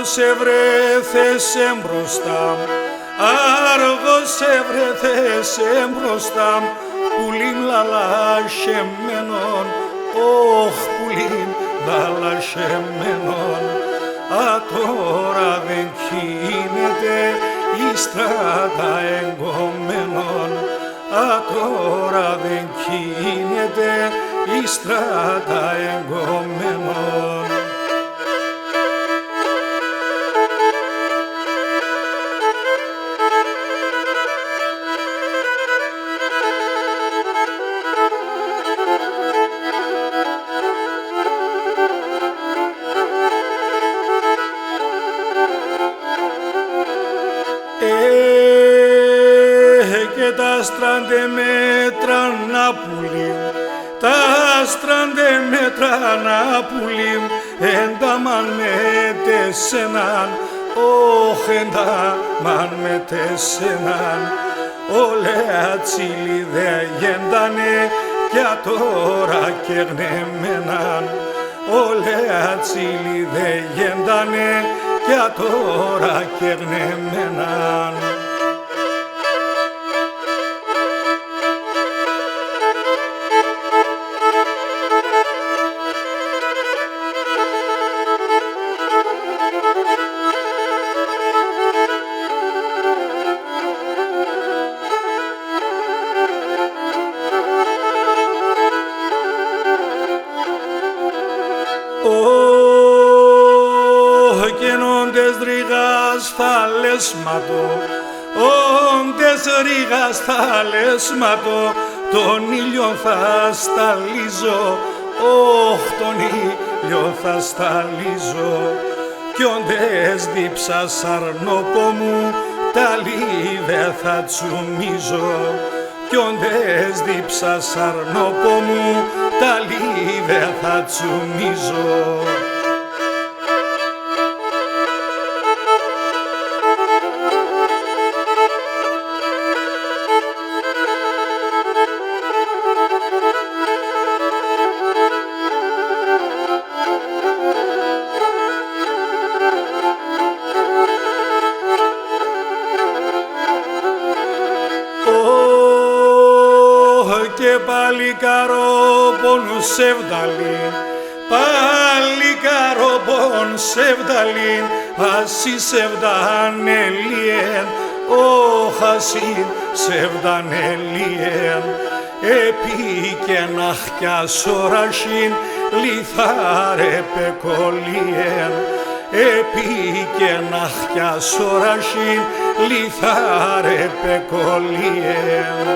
Άργος ευρέθεσαι μπροστά, άργος ευρέθεσαι μπροστά, πουλήν λαλασσεμένον, όχ πουλήν λαλασσεμένον. Τώρα δεν κίνεται η στράτα εγκομμένον, τώρα δεν κίνεται η στράτα εγκομμένον. Και τα στραντεμέτρα να πουλím, τα στραντεμέτρα να πουλím, εντάμαν με τεσσέναν, όχ εντάμαν με τεσσέναν. Ολέα τσίλι δε γέντανε, κι τώρα κερνεμέναν. Ολέα τσίλι δε γέντανε, κι τώρα κερνεμέναν. Όντες ρίγας θαλέσματο, όντες ρίγας θαλέσματο, τον ήλιο θα σταλίζω, όχ τον ήλιο θα σταλίζω. Κι όντες δίψα σαρνόπομου, τα λίδε θα τσουμίζω. Κι όντες δίψα σαρνόπομου, τα λίδε θα τσουμίζω. Και πάλι καρόπον σεβδαλήν, πάλι καρόπον σεβδαλήν, ασύ σεβδανελίεν, όχ ασύ σεβδανελίεν. Επίκεν αχκιά σωρασίν, λιθάρε πεκολίεν. Επίκεν αχκιά σωρασίν, λιθάρε πεκολίεν.